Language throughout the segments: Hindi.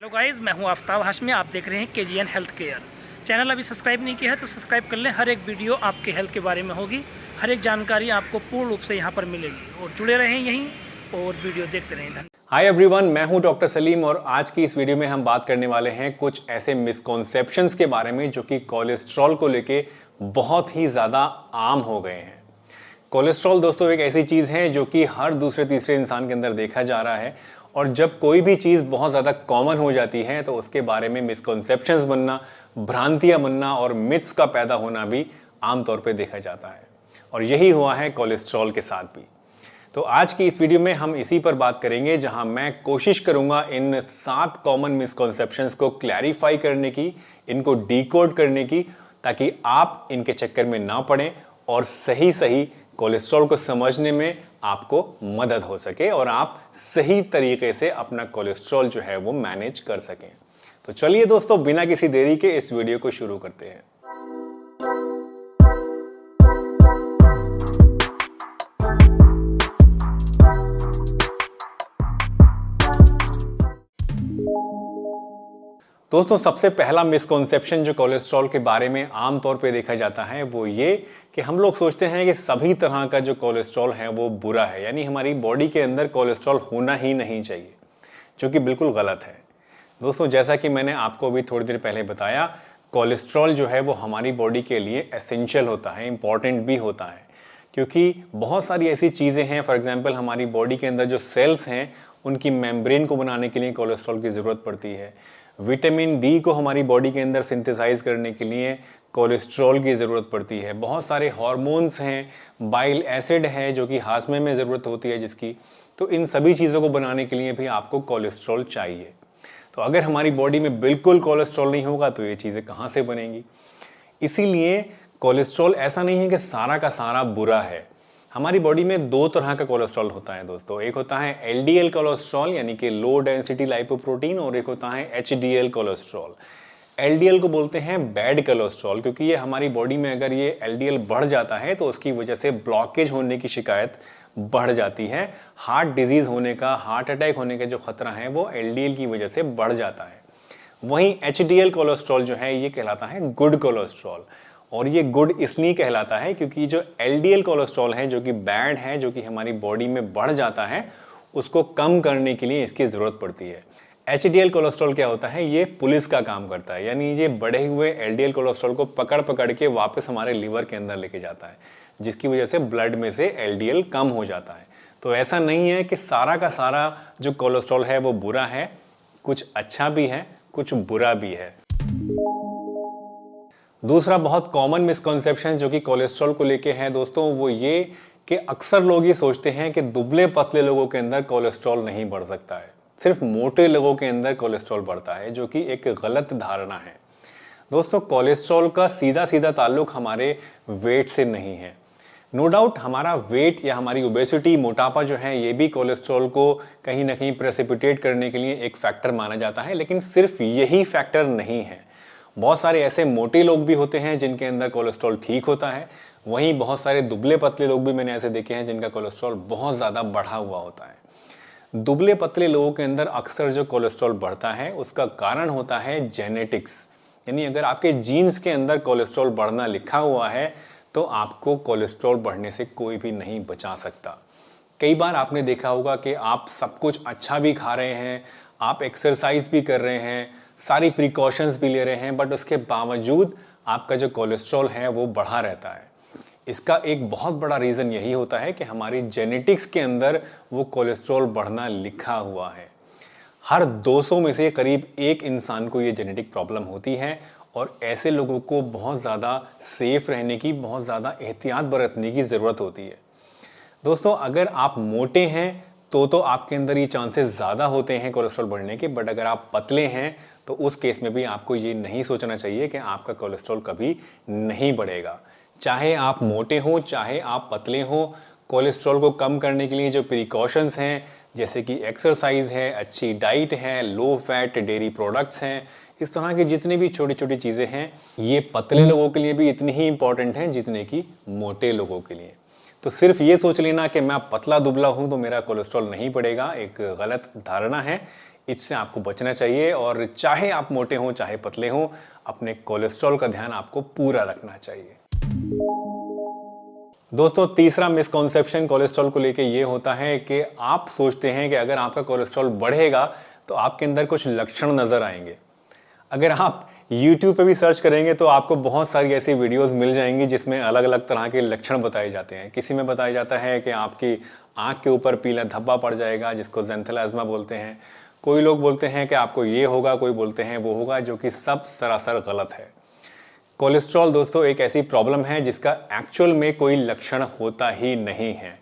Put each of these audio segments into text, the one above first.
हेलो गाइस, मैं हूं आफ्ताब हाशमी। आप देख रहे हैं केजीएन हेल्थ केयर चैनल। अभी सब्सक्राइब नहीं किया है तो सब्सक्राइब कर लें। हर एक वीडियो आपके हेल्थ के बारे में होगी, हर एक जानकारी आपको पूर्ण रूप से यहां पर मिलेगी। और जुड़े रहें यहीं और वीडियो देखते रहें। धन्यवाद। हाय एवरीवन, मैं हूं डॉक्टर सलीम और आज की इस वीडियो में हम बात करने वाले हैं कुछ ऐसे मिसकॉन्सेप्शंस के बारे में जो कि कोलेस्ट्रॉल को लेके बहुत ही ज़्यादा आम हो गए हैं। कोलेस्ट्रॉल दोस्तों एक ऐसी चीज़ है जो कि हर दूसरे तीसरे इंसान के अंदर देखा जा रहा है और जब कोई भी चीज़ बहुत ज़्यादा कॉमन हो जाती है तो उसके बारे में मिसकॉन्सेप्शंस बनना, भ्रांतियाँ बनना और मिथ्स का पैदा होना भी आमतौर पर देखा जाता है। और यही हुआ है कोलेस्ट्रॉल के साथ भी। तो आज की इस वीडियो में हम इसी पर बात करेंगे, जहां मैं कोशिश करूंगा इन 7 कॉमन मिसकॉन्सेप्शंस को क्लैरिफाई करने की, इनको डिकोड करने की, ताकि आप इनके चक्कर में ना पड़ें और सही सही कोलेस्ट्रॉल को समझने में आपको मदद हो सके और आप सही तरीके से अपना कोलेस्ट्रॉल जो है वो मैनेज कर सकें। तो चलिए दोस्तों, बिना किसी देरी के इस वीडियो को शुरू करते हैं। दोस्तों, सबसे पहला मिसकॉन्सेप्शन जो कोलेस्ट्रॉल के बारे में आमतौर पे देखा जाता है वो ये कि हम लोग सोचते हैं कि सभी तरह का जो कोलेस्ट्रॉल है वो बुरा है, यानी हमारी बॉडी के अंदर कोलेस्ट्रॉल होना ही नहीं चाहिए, जो कि बिल्कुल गलत है। दोस्तों, जैसा कि मैंने आपको अभी थोड़ी देर पहले बताया, कोलेस्ट्रॉल जो है वो हमारी बॉडी के लिए एसेंशियल होता है, इंपॉर्टेंट भी होता है, क्योंकि बहुत सारी ऐसी चीज़ें हैं। फॉर एग्जांपल, हमारी बॉडी के अंदर जो सेल्स हैं उनकी मेम्ब्रेन को बनाने के लिए कोलेस्ट्रॉल की ज़रूरत पड़ती है। विटामिन डी को हमारी बॉडी के अंदर सिंथेसाइज करने के लिए कोलेस्ट्रॉल की ज़रूरत पड़ती है। बहुत सारे हार्मोन्स हैं, बाइल एसिड है जो कि हाजमे में ज़रूरत होती है जिसकी, तो इन सभी चीज़ों को बनाने के लिए भी आपको कोलेस्ट्रॉल चाहिए। तो अगर हमारी बॉडी में बिल्कुल कोलेस्ट्रॉल नहीं होगा तो ये चीज़ें कहाँ से बनेंगी। इसीलिए कोलेस्ट्रॉल ऐसा नहीं है कि सारा का सारा बुरा है। हमारी बॉडी में 2 तरह का कोलेस्ट्रॉल होता है दोस्तों। एक होता है एलडीएल कोलेस्ट्रॉल यानी कि लो डेंसिटी लाइपोप्रोटीन, और एक होता है एचडीएल कोलेस्ट्रॉल। एलडीएल को बोलते हैं बैड कोलेस्ट्रॉल, क्योंकि ये हमारी बॉडी में अगर ये एलडीएल बढ़ जाता है तो उसकी वजह से ब्लॉकेज होने की शिकायत बढ़ जाती है। हार्ट डिजीज होने का, हार्ट अटैक होने का जो खतरा है वो एलडीएल की वजह से बढ़ जाता है। वहीं एचडीएल कोलेस्ट्रॉल जो है ये कहलाता है गुड कोलेस्ट्रॉल, और ये गुड इसलिए कहलाता है क्योंकि जो एलडीएल कोलेस्ट्रॉल है जो कि बैड है, जो कि हमारी बॉडी में बढ़ जाता है, उसको कम करने के लिए इसकी ज़रूरत पड़ती है। एचडीएल कोलेस्ट्रॉल क्या होता है, ये पुलिस का काम करता है, यानी ये बढ़े हुए एलडीएल कोलेस्ट्रॉल को पकड़ पकड़ के वापस हमारे लीवर के अंदर लेके जाता है, जिसकी वजह से ब्लड में से एलडीएल कम हो जाता है। तो ऐसा नहीं है कि सारा का सारा जो कोलेस्ट्रॉल है वो बुरा है, कुछ अच्छा भी है, कुछ बुरा भी है। दूसरा बहुत कॉमन मिसकॉन्सेप्शन जो कि कोलेस्ट्रॉल को लेके है दोस्तों, वो ये कि अक्सर लोग ये सोचते हैं कि दुबले पतले लोगों के अंदर कोलेस्ट्रॉल नहीं बढ़ सकता है, सिर्फ मोटे लोगों के अंदर कोलेस्ट्रॉल बढ़ता है, जो कि एक गलत धारणा है। दोस्तों, कोलेस्ट्रॉल का सीधा सीधा ताल्लुक हमारे वेट से नहीं है। नो डाउट हमारा वेट या हमारी ओबेसिटी, मोटापा जो है, ये भी कोलेस्ट्रॉल को कहीं ना कहीं प्रेसिपिटेट करने के लिए एक फैक्टर माना जाता है, लेकिन सिर्फ यही फैक्टर नहीं है। बहुत सारे ऐसे मोटे लोग भी होते हैं जिनके अंदर कोलेस्ट्रॉल ठीक होता है, वहीं बहुत सारे दुबले पतले लोग भी मैंने ऐसे देखे हैं जिनका कोलेस्ट्रॉल बहुत ज़्यादा बढ़ा हुआ होता है। दुबले पतले लोगों के अंदर अक्सर जो कोलेस्ट्रॉल बढ़ता है उसका कारण होता है जेनेटिक्स, यानी अगर आपके जीन्स के अंदर कोलेस्ट्रॉल बढ़ना लिखा हुआ है तो आपको कोलेस्ट्रॉल बढ़ने से कोई भी नहीं बचा सकता। कई बार आपने देखा होगा कि आप सब कुछ अच्छा भी खा रहे हैं, आप एक्सरसाइज भी कर रहे हैं, सारी प्रिकॉशंस भी ले रहे हैं, बट उसके बावजूद आपका जो कोलेस्ट्रॉल है वो बढ़ा रहता है। इसका एक बहुत बड़ा रीज़न यही होता है कि हमारी जेनेटिक्स के अंदर वो कोलेस्ट्रॉल बढ़ना लिखा हुआ है। हर 200 में से करीब 1 इंसान को ये जेनेटिक प्रॉब्लम होती है, और ऐसे लोगों को बहुत ज़्यादा सेफ रहने की, बहुत ज़्यादा एहतियात बरतने की ज़रूरत होती है। दोस्तों, अगर आप मोटे हैं तो आपके अंदर ये चांसेस ज़्यादा होते हैं कोलेस्ट्रॉल बढ़ने के, बट अगर आप पतले हैं तो उस केस में भी आपको ये नहीं सोचना चाहिए कि आपका कोलेस्ट्रॉल कभी नहीं बढ़ेगा। चाहे आप मोटे हों, चाहे आप पतले हों, कोलेस्ट्रॉल को कम करने के लिए जो प्रिकॉशंस हैं, जैसे कि एक्सरसाइज है, अच्छी डाइट है, लो फैट डेयरी प्रोडक्ट्स हैं, इस तरह की जितनी भी छोटी छोटी चीज़ें हैं, ये पतले लोगों के लिए भी इतनी ही इंपॉर्टेंट हैं जितने कि मोटे लोगों के लिए। तो सिर्फ ये सोच लेना कि मैं पतला दुबला हूं तो मेरा कोलेस्ट्रॉल नहीं बढ़ेगा, एक गलत धारणा है। इससे आपको बचना चाहिए और चाहे आप मोटे हों चाहे पतले हों, अपने कोलेस्ट्रॉल का ध्यान आपको पूरा रखना चाहिए। दोस्तों, तीसरा मिसकॉन्सेप्शन कोलेस्ट्रॉल को लेके ये होता है कि आप सोचते हैं कि अगर आपका कोलेस्ट्रॉल बढ़ेगा तो आपके अंदर कुछ लक्षण नजर आएंगे। अगर आप YouTube पे भी सर्च करेंगे तो आपको बहुत सारी ऐसी वीडियोस मिल जाएंगी जिसमें अलग अलग तरह के लक्षण बताए जाते हैं। किसी में बताया जाता है कि आपकी आंख के ऊपर पीला धब्बा पड़ जाएगा, जिसको ज़ैंथेलाज़्मा बोलते हैं। कोई लोग बोलते हैं कि आपको ये होगा, कोई बोलते हैं वो होगा, जो कि सब सरासर गलत है। कोलेस्ट्रॉल दोस्तों एक ऐसी प्रॉब्लम है जिसका एक्चुअल में कोई लक्षण होता ही नहीं है।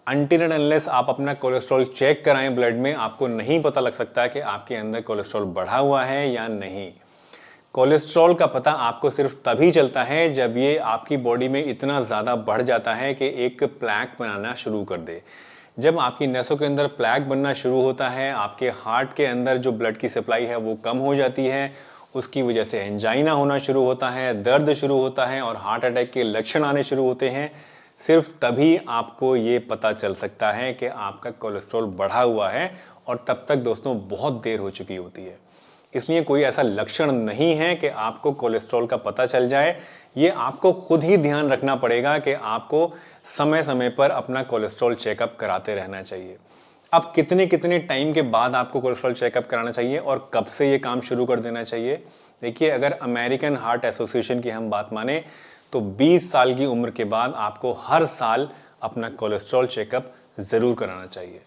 अनटिल एंड अनलेस आप अपना कोलेस्ट्रॉल चेक कराएं ब्लड में, आपको नहीं पता लग सकता कि आपके अंदर कोलेस्ट्रॉल बढ़ा हुआ है या नहीं। कोलेस्ट्रॉल का पता आपको सिर्फ तभी चलता है जब ये आपकी बॉडी में इतना ज़्यादा बढ़ जाता है कि एक प्लैक बनाना शुरू कर दे। जब आपकी नसों के अंदर प्लैक बनना शुरू होता है, आपके हार्ट के अंदर जो ब्लड की सप्लाई है वो कम हो जाती है, उसकी वजह से एंजाइना होना शुरू होता है, दर्द शुरू होता है और हार्ट अटैक के लक्षण आने शुरू होते हैं। सिर्फ तभी आपको ये पता चल सकता है कि आपका कोलेस्ट्रॉल बढ़ा हुआ है और तब तक दोस्तों बहुत देर हो चुकी होती है। इसलिए कोई ऐसा लक्षण नहीं है कि आपको कोलेस्ट्रॉल का पता चल जाए। ये आपको खुद ही ध्यान रखना पड़ेगा कि आपको समय समय पर अपना कोलेस्ट्रॉल चेकअप कराते रहना चाहिए। अब कितने कितने टाइम के बाद आपको कोलेस्ट्रॉल चेकअप कराना चाहिए और कब से ये काम शुरू कर देना चाहिए? देखिए, अगर अमेरिकन हार्ट एसोसिएशन की हम बात माने तो 20 साल की उम्र के बाद आपको हर साल अपना कोलेस्ट्रॉल चेकअप जरूर कराना चाहिए।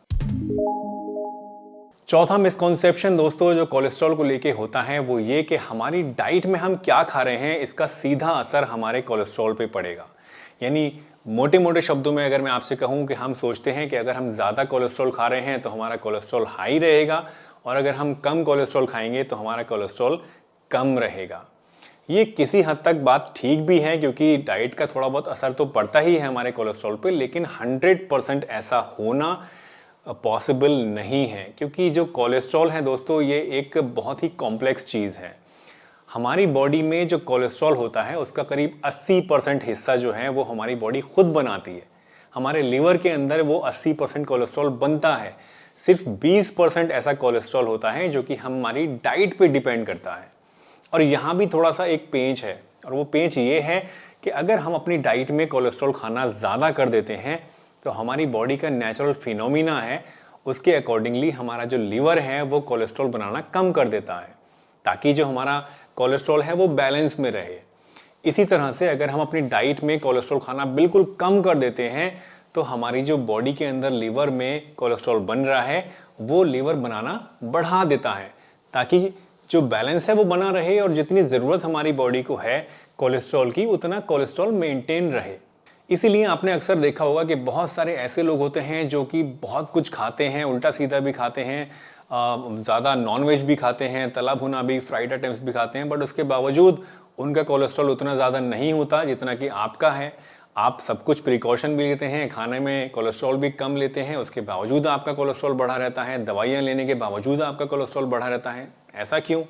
चौथा मिसकॉन्सेप्शन दोस्तों जो कोलेस्ट्रॉल को लेके होता है वो ये कि हमारी डाइट में हम क्या खा रहे हैं इसका सीधा असर हमारे कोलेस्ट्रॉल पे पड़ेगा। यानी मोटे मोटे शब्दों में अगर मैं आपसे कहूं कि हम सोचते हैं कि अगर हम ज़्यादा कोलेस्ट्रॉल खा रहे हैं तो हमारा कोलेस्ट्रॉल हाई रहेगा और अगर हम कम कोलेस्ट्रॉल खाएंगे तो हमारा कोलेस्ट्रॉल कम रहेगा। ये किसी हद तक बात ठीक भी है क्योंकि डाइट का थोड़ा बहुत असर तो पड़ता ही है हमारे कोलेस्ट्रॉल पे, लेकिन 100% ऐसा होना पॉसिबल नहीं है क्योंकि जो कोलेस्ट्रॉल है दोस्तों ये एक बहुत ही कॉम्प्लेक्स चीज़ है। हमारी बॉडी में जो कोलेस्ट्रॉल होता है उसका करीब 80% हिस्सा जो है वो हमारी बॉडी खुद बनाती है। हमारे लीवर के अंदर वो 80% कोलेस्ट्रॉल बनता है। सिर्फ 20% ऐसा कोलेस्ट्रॉल होता है जो कि हमारी डाइट पे डिपेंड करता है। और यहाँ भी थोड़ा सा एक पेंच है और वो पेंच ये है कि अगर हम अपनी डाइट में कोलेस्ट्रॉल खाना ज़्यादा कर देते हैं तो हमारी बॉडी का नेचुरल फिनोमिना है उसके अकॉर्डिंगली हमारा जो लीवर है वो कोलेस्ट्रॉल बनाना कम कर देता है ताकि जो हमारा कोलेस्ट्रॉल है वो बैलेंस में रहे। इसी तरह से अगर हम अपनी डाइट में कोलेस्ट्रॉल खाना बिल्कुल कम कर देते हैं तो हमारी जो बॉडी के अंदर लीवर में कोलेस्ट्रॉल बन रहा है वो लीवर बनाना बढ़ा देता है ताकि जो बैलेंस है वो बना रहे और जितनी ज़रूरत हमारी बॉडी को है कोलेस्ट्रॉल की उतना कोलेस्ट्रॉल मेंटेन रहे। इसीलिए आपने अक्सर देखा होगा कि बहुत सारे ऐसे लोग होते हैं जो कि बहुत कुछ खाते हैं, उल्टा सीधा भी खाते हैं, ज़्यादा नॉनवेज भी खाते हैं, तला भुना भी, फ्राइड आइटम्स भी खाते हैं, बट उसके बावजूद उनका कोलेस्ट्रॉल उतना ज़्यादा नहीं होता जितना कि आपका है। आप सब कुछ प्रिकॉशन भी लेते हैं, खाने में कोलेस्ट्रॉल भी कम लेते हैं, उसके बावजूद आपका कोलेस्ट्रॉल बढ़ा रहता है, दवाइयाँ लेने के बावजूद आपका कोलेस्ट्रॉल बढ़ा रहता है। ऐसा क्यों?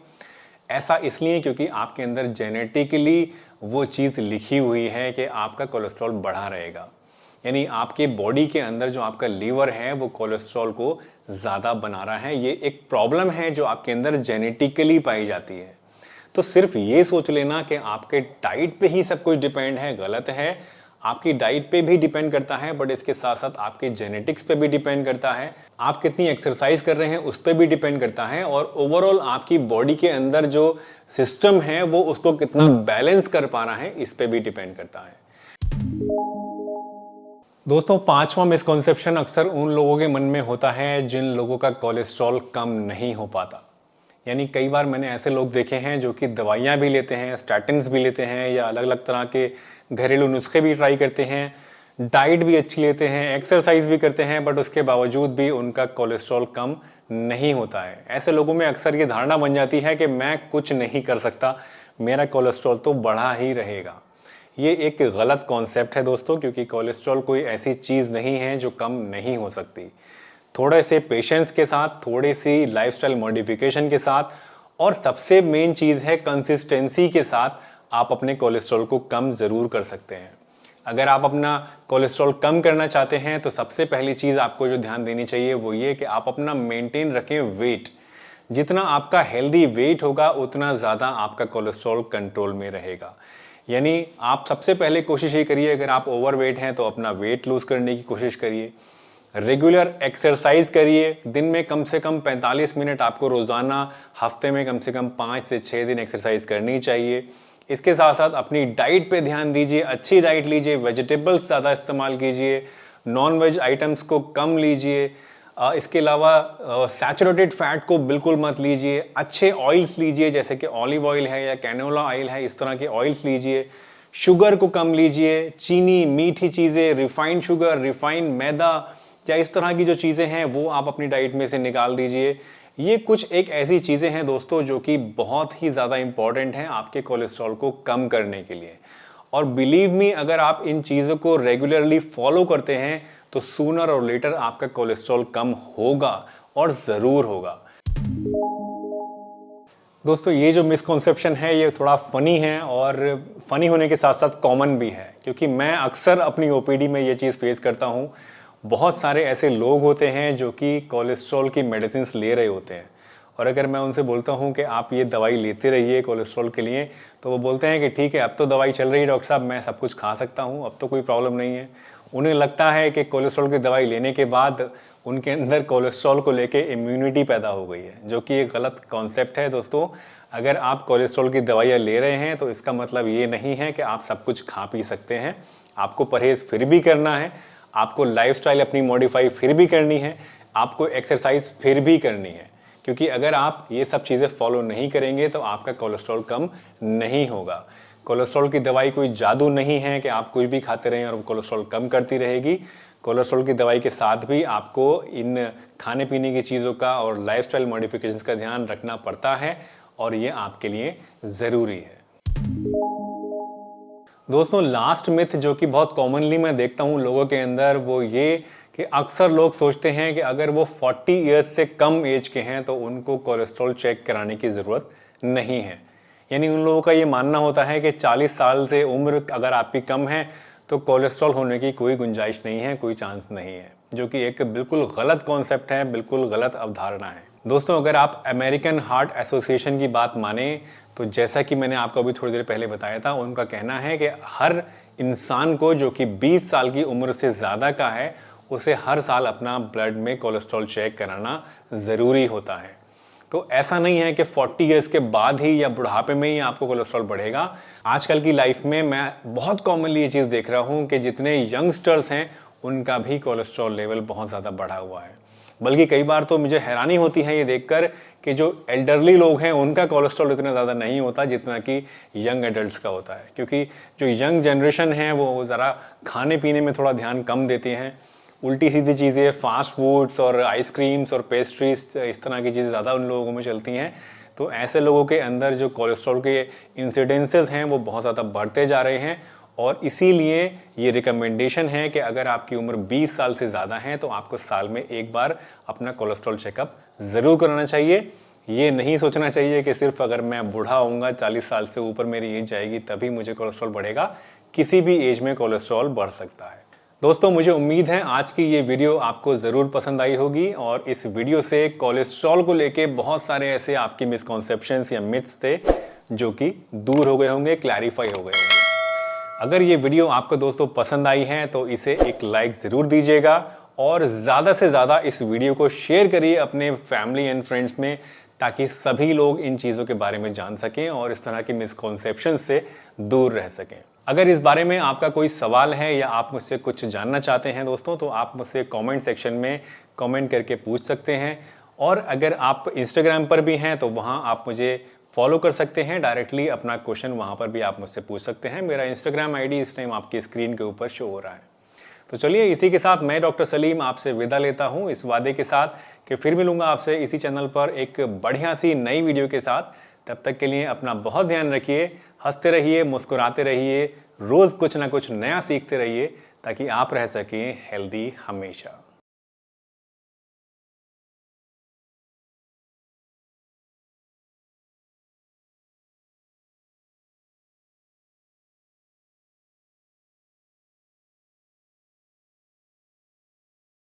ऐसा इसलिए क्योंकि आपके अंदर जेनेटिकली वो चीज़ लिखी हुई है कि आपका कोलेस्ट्रॉल बढ़ा रहेगा। यानी आपके बॉडी के अंदर जो आपका लीवर है वो कोलेस्ट्रॉल को ज़्यादा बना रहा है। ये एक प्रॉब्लम है जो आपके अंदर जेनेटिकली पाई जाती है। तो सिर्फ ये सोच लेना कि आपके डाइट पे ही सब कुछ डिपेंड है, गलत है। आपकी डाइट पे भी डिपेंड करता है, बट इसके साथ साथ आपके जेनेटिक्स पे भी डिपेंड करता है, आप कितनी एक्सरसाइज कर रहे हैं उस पर भी डिपेंड करता है और ओवरऑल आपकी बॉडी के अंदर जो सिस्टम है वो उसको कितना बैलेंस कर पा रहा है इस पे भी डिपेंड करता है। दोस्तों, पांचवा मिसकॉन्सेप्शन अक्सर उन लोगों के मन में होता है जिन लोगों का कोलेस्ट्रॉल कम नहीं हो पाता। यानी कई बार मैंने ऐसे लोग देखे हैं जो कि दवाइयाँ भी लेते हैं, स्टैटिन्स भी लेते हैं या अलग अलग तरह के घरेलू नुस्खे भी ट्राई करते हैं, डाइट भी अच्छी लेते हैं, एक्सरसाइज भी करते हैं, बट उसके बावजूद भी उनका कोलेस्ट्रॉल कम नहीं होता है। ऐसे लोगों में अक्सर ये धारणा बन जाती है कि मैं कुछ नहीं कर सकता, मेरा कोलेस्ट्रॉल तो बढ़ा ही रहेगा। ये एक गलत कॉन्सेप्ट है दोस्तों, क्योंकि कोलेस्ट्रॉल कोई ऐसी चीज़ नहीं है जो कम नहीं हो सकती। थोड़े से पेशेंस के साथ, थोड़ी सी लाइफस्टाइल मॉडिफिकेशन के साथ और सबसे मेन चीज़ है कंसिस्टेंसी के साथ आप अपने कोलेस्ट्रॉल को कम ज़रूर कर सकते हैं। अगर आप अपना कोलेस्ट्रॉल कम करना चाहते हैं तो सबसे पहली चीज़ आपको जो ध्यान देनी चाहिए वो ये कि आप अपना मेंटेन रखें वेट। जितना आपका हेल्दी वेट होगा उतना ज़्यादा आपका कोलेस्ट्रॉल कंट्रोल में रहेगा। यानी आप सबसे पहले कोशिश ये करिए, अगर आप ओवरवेट हैं तो अपना वेट लूज़ करने की कोशिश करिए। रेगुलर एक्सरसाइज करिए, दिन में कम से कम 45 मिनट आपको रोज़ाना, हफ्ते में कम से कम 5 से 6 दिन एक्सरसाइज करनी चाहिए। इसके साथ साथ अपनी डाइट पे ध्यान दीजिए, अच्छी डाइट लीजिए, वेजिटेबल्स ज़्यादा इस्तेमाल कीजिए, नॉन वेज आइटम्स को कम लीजिए। इसके अलावा सैचुरेटेड फैट को बिल्कुल मत लीजिए। अच्छे ऑयल्स लीजिए, जैसे कि ऑलिव ऑयल है या कैनोला ऑयल है, इस तरह के ऑयल्स लीजिए। शुगर को कम लीजिए, चीनी, मीठी चीज़ें, रिफाइंड शुगर, रिफाइंड मैदा या इस तरह की जो चीज़ें हैं वो आप अपनी डाइट में से निकाल दीजिए। ये कुछ एक ऐसी चीज़ें हैं दोस्तों जो कि बहुत ही ज़्यादा इंपॉर्टेंट हैं आपके कोलेस्ट्रॉल को कम करने के लिए। और बिलीव मी, अगर आप इन चीज़ों को रेगुलरली फॉलो करते हैं तो सूनर और लेटर आपका कोलेस्ट्रॉल कम होगा और ज़रूर होगा। दोस्तों, ये जो मिसकॉन्सेप्शन है ये थोड़ा फ़नी है और फ़नी होने के साथ साथ कॉमन भी है, क्योंकि मैं अक्सर अपनी ओपीडी में ये चीज़ फेस करता हूँ। बहुत सारे ऐसे लोग होते हैं जो कि कोलेस्ट्रॉल की मेडिसिन ले रहे होते हैं, और अगर मैं उनसे बोलता हूँ कि आप ये दवाई लेते रहिए कोलेस्ट्रॉल के लिए, तो वो बोलते हैं कि ठीक है, अब तो दवाई चल रही है डॉक्टर साहब, मैं सब कुछ खा सकता हूँ, अब तो कोई प्रॉब्लम नहीं है। उन्हें लगता है कि कोलेस्ट्रॉल की दवाई लेने के बाद उनके अंदर कोलेस्ट्रॉल को लेके इम्यूनिटी पैदा हो गई है, जो कि एक गलत कॉन्सेप्ट है दोस्तों। अगर आप कोलेस्ट्रॉल की दवाइयाँ ले रहे हैं तो इसका मतलब ये नहीं है कि आप सब कुछ खा पी सकते हैं। आपको परहेज़ फिर भी करना है, आपको लाइफस्टाइल अपनी मॉडिफाई फिर भी करनी है, आपको एक्सरसाइज फिर भी करनी है, क्योंकि अगर आप ये सब चीज़ें फॉलो नहीं करेंगे तो आपका कोलेस्ट्रॉल कम नहीं होगा। कोलेस्ट्रॉल की दवाई कोई जादू नहीं है कि आप कुछ भी खाते रहें और कोलेस्ट्रॉल कम करती रहेगी। कोलेस्ट्रॉल की दवाई के साथ भी आपको इन खाने पीने की चीज़ों का और लाइफस्टाइल मॉडिफिकेशंस का ध्यान रखना पड़ता है, और ये आपके लिए ज़रूरी है। दोस्तों, लास्ट मिथ जो कि बहुत कॉमनली मैं देखता हूँ लोगों के अंदर, वो ये कि अक्सर लोग सोचते हैं कि अगर वो 40 ईयर्स से कम एज के हैं तो उनको कोलेस्ट्रॉल चेक कराने की ज़रूरत नहीं है। यानी उन लोगों का ये मानना होता है कि 40 साल से उम्र अगर आपकी कम है तो कोलेस्ट्रॉल होने की कोई गुंजाइश नहीं है, कोई चांस नहीं है, जो कि एक बिल्कुल गलत कॉन्सेप्ट है, बिल्कुल गलत अवधारणा है। दोस्तों, अगर आप अमेरिकन हार्ट एसोसिएशन की बात माने तो जैसा कि मैंने आपको अभी थोड़ी देर पहले बताया था, उनका कहना है कि हर इंसान को जो कि 20 साल की उम्र से ज़्यादा का है, उसे हर साल अपना ब्लड में कोलेस्ट्रॉल चेक कराना ज़रूरी होता है। तो ऐसा नहीं है कि 40 ईयर्स के बाद ही या बुढ़ापे में ही आपको कोलेस्ट्रॉल बढ़ेगा। आजकल की लाइफ में मैं बहुत कॉमनली ये चीज़ देख रहा हूँ कि जितने यंगस्टर्स हैं उनका भी कोलेस्ट्रॉल लेवल बहुत ज़्यादा बढ़ा हुआ है। बल्कि कई बार तो मुझे हैरानी होती है ये देखकर कि जो एल्डरली लोग हैं उनका कोलेस्ट्रॉल इतना ज़्यादा नहीं होता जितना कि यंग एडल्ट्स का होता है, क्योंकि जो यंग जनरेशन है वो ज़रा खाने पीने में थोड़ा ध्यान कम देते हैं। उल्टी सीधी चीज़ें, फास्ट फूड्स और आइसक्रीम्स और पेस्ट्रीज, इस तरह की चीज़ें ज़्यादा उन लोगों में चलती हैं। तो ऐसे लोगों के अंदर जो कोलेस्ट्रॉल के इंसिडेंसेस हैं वो बहुत ज़्यादा बढ़ते जा रहे हैं, और इसीलिए ये रिकमेंडेशन है कि अगर आपकी उम्र 20 साल से ज़्यादा है तो आपको साल में एक बार अपना कोलेस्ट्रॉल चेकअप ज़रूर कराना चाहिए। ये नहीं सोचना चाहिए कि सिर्फ अगर मैं बूढ़ा होऊंगा, 40 साल से ऊपर मेरी एज जाएगी तभी मुझे कोलेस्ट्रॉल बढ़ेगा। किसी भी एज में कोलेस्ट्रॉल बढ़ सकता है। दोस्तों, मुझे उम्मीद है आज की ये वीडियो आपको ज़रूर पसंद आई होगी, और इस वीडियो से कोलेस्ट्रॉल को लेके बहुत सारे ऐसे आपकी मिसकॉन्सेप्शंस या मिथ्स थे जो कि दूर हो गए होंगे, क्लैरिफाई हो गए होंगे। अगर ये वीडियो आपको दोस्तों पसंद आई है तो इसे एक लाइक ज़रूर दीजिएगा, और ज़्यादा से ज़्यादा इस वीडियो को शेयर करिए अपने फैमिली एंड फ्रेंड्स में, ताकि सभी लोग इन चीज़ों के बारे में जान सकें और इस तरह की मिसकॉन्सेप्शन से दूर रह सकें। अगर इस बारे में आपका कोई सवाल है या आप मुझसे कुछ जानना चाहते हैं दोस्तों, तो आप मुझसे कमेंट सेक्शन में कमेंट करके पूछ सकते हैं। और अगर आप इंस्टाग्राम पर भी हैं तो वहाँ आप मुझे फॉलो कर सकते हैं डायरेक्टली, अपना क्वेश्चन वहाँ पर भी आप मुझसे पूछ सकते हैं। मेरा इंस्टाग्राम आईडी इस टाइम आपकी स्क्रीन के ऊपर शो हो रहा है। तो चलिए, इसी के साथ मैं डॉक्टर सलीम आपसे विदा लेता हूँ, इस वादे के साथ कि फिर मिलूंगा आपसे इसी चैनल पर एक बढ़िया सी नई वीडियो के साथ। तब तक के लिए अपना बहुत ध्यान रखिए, हंसते रहिए, मुस्कुराते रहिए, रोज़ कुछ ना कुछ नया सीखते रहिए, ताकि आप रह सकें हेल्दी हमेशा।